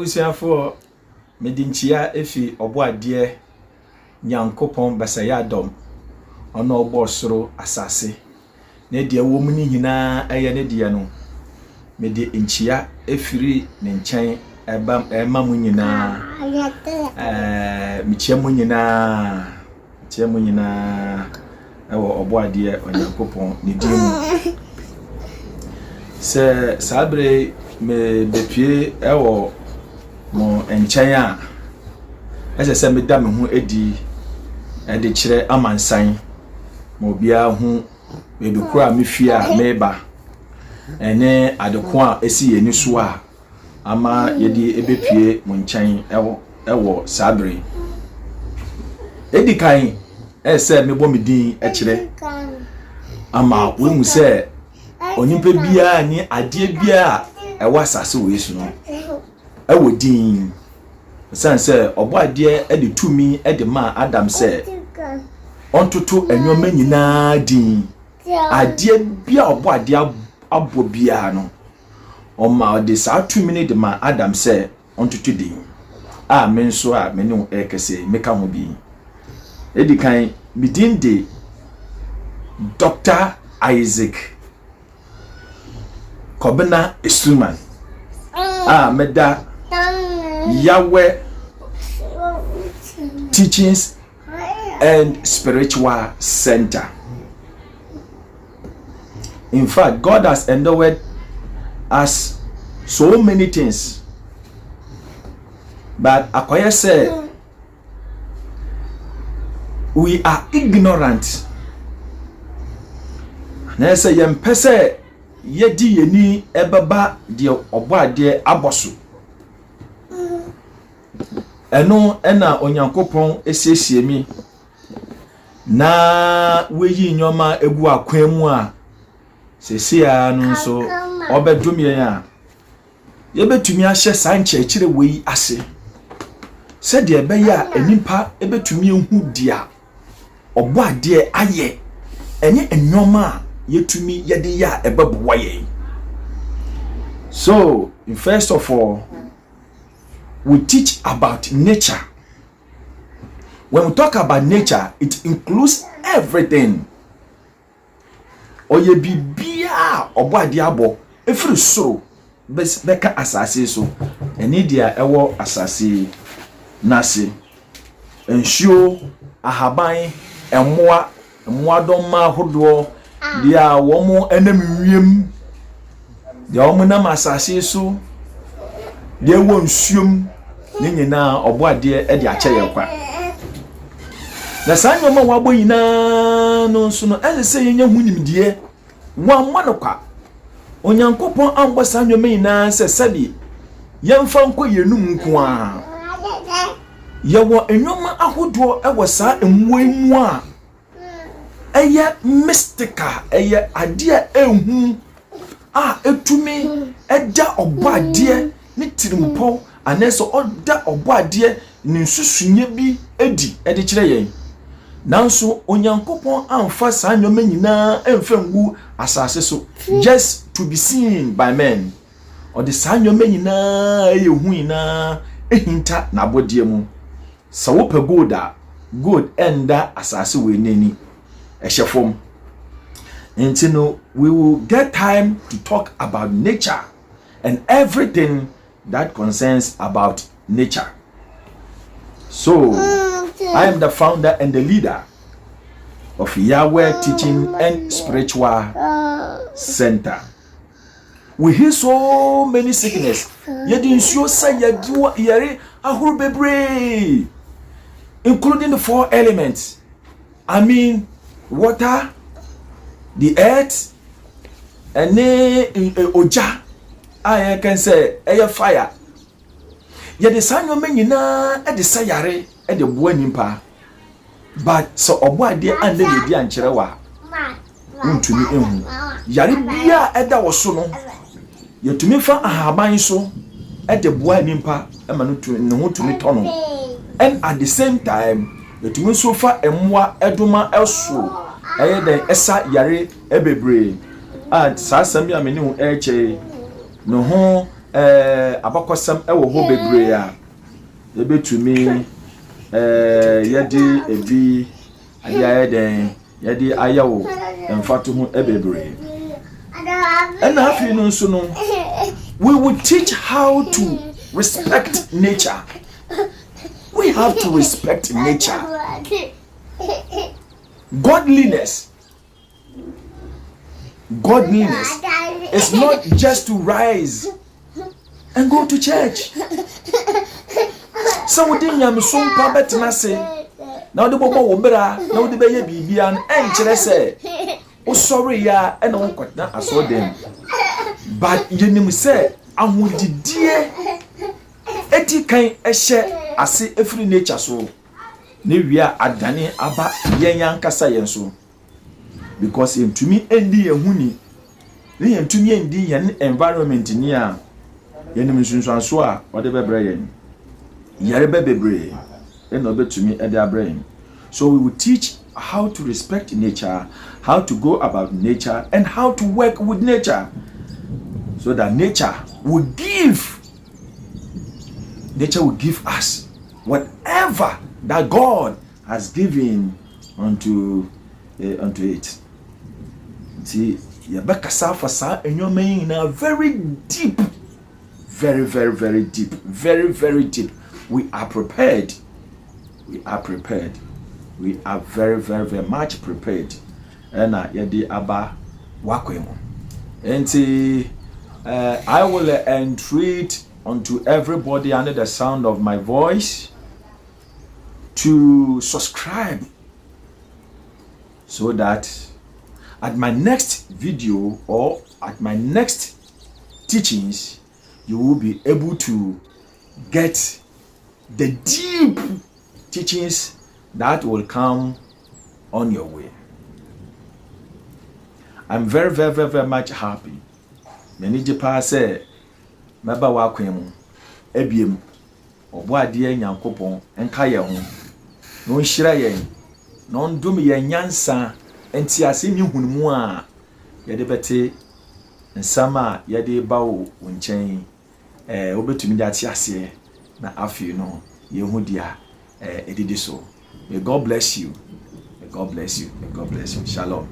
abusiafo medinchia efi oboade nyankopon basaya dom ono obosoro asase ne de wo mu ni hina eye ne de no mede enchia efiri ne nchen ema mu nyina michia mu nyina ewo oboade onyankopon ne di mu se sabre me bepie ewo mo enchen a ese me da me hu edi de kire amansan mo bia hu me be kura me fia meba ene adeko a esi yeni so a ama yedi ebepie mo nchen ewo sabre edi kan ese me bo me din e kire ama we mu se onimpe bia ni ade bia ewo asase wo yesu no ewo din sanse oboade e de tumi e de ma Adam se ontoto enwoma nyina din ade bia oboade abo bia no oma de sa tumi ne de ma Adam se ontoto din a men so a menu ekese meka ho bi edi kan midin de Dr. Isaac Kobena Esuman meda Yahweh Teachings and Spiritual Center. In fact, God has endowed us so many things, but akoya say we are ignorant. Na say yempese yedi yeni ebaba de oboade aboso eno ena onyankopon esiesie mi na weyi nyoma egu akwan mu a sesia no nso obedumie a yebetumi ahye sanche kire weyi ase se de ebeya enimpa ebetumi ehu dia oboade aye enye enyoma yetumi yede ya ebebuwa ye. So first of all, we teach about nature. When we talk about nature, it includes everything. Oye bibia oboade abo efiri soro beka asase so eni dia ewo asase nase ensuo ahaban emmoa doma hodo dia womo enam wiem dia womo na asase so dia wo nsuom ne nyina oboade e de ache yakwa na sanyoma wabo yina no nso no elese yenya hunimdie wamma no kwa onyankopon ambo sanyoma yina se sabi yemfa nko yenum nko a yewo enwoma ahodo e wo sa emwoi mu a eye mystical eye ade ehu a etumi eja oboade ni tirimpo aneso oda oboade ni nsusunye bi edi ede kire yen nanso onyankopon amfa sanyoma nyina emfangu asase so just to be seen by men or the sanyoma nyina eyehu nyina ehinta na bodie mu sawo pe good enda asase we neni eshefom. And you know, we will get time to talk about nature and everything that concerns about nature. So, I am the founder and the leader of Yahweh Teaching and Spiritual Center. We hear so many sickness. Yet sure say yare ahuru bebre, including the 4 elements. I mean, water, the earth, and oja. I can say air fire. Yet the sun you mean na at the sayare at the buenimpa. But so oboade and the lady and cherewa. To me, yari bia at that was so no. Yet to me fa ahaban so at the buenimpa, a manu to no to me tono. And at the same time, yet to me so far and more eduma elso. Aye den esa yare ebebre. At sasami amenu eche no ho abakosam ewo ho bebre a yebetumi yedi ebi aya den yedi ayawo emfato ho ebebre and afi no nso no we will teach how to respect nature. We have to respect nature. Godliness is not just to rise and go to church. So we didn't yam so betena se na ode bobo wo bra na ode be ye bibia no enkyere se o sorry ya e na wo kwatna aso dem. But yenim se ahodidie eti kan ehye ase efiri nature so ne wia adane aba yenya nkasa yen so, because entumi endi ehuni ne entumi endi yen environment ni a yenim nsunsuanso a ode bebra yen yare bebre and obetumi ede abrain. So we will teach how to respect nature, how to go about nature, and how to work with nature, so that nature will give us whatever that God has given unto it. See, yabakasa for sa enyomen na very deep, very deep. We are prepared. We are very much prepared. And yedi aba wakwemo. And I will entreat unto everybody under the sound of my voice to subscribe, so that at my next video or at my next teachings you will be able to get the deep teachings that will come on your way. I'm very much happy. Many jepa say meba wa kwemu ebiem obo ade nyankopon enka ye ho no nhira ye no ndum ye nyansa enti ase mi hunmu a ye de bete nsama ye de bawo nchen obetumi de ate ase na afi no ye hu dia edidi so. May God bless you. Shalom.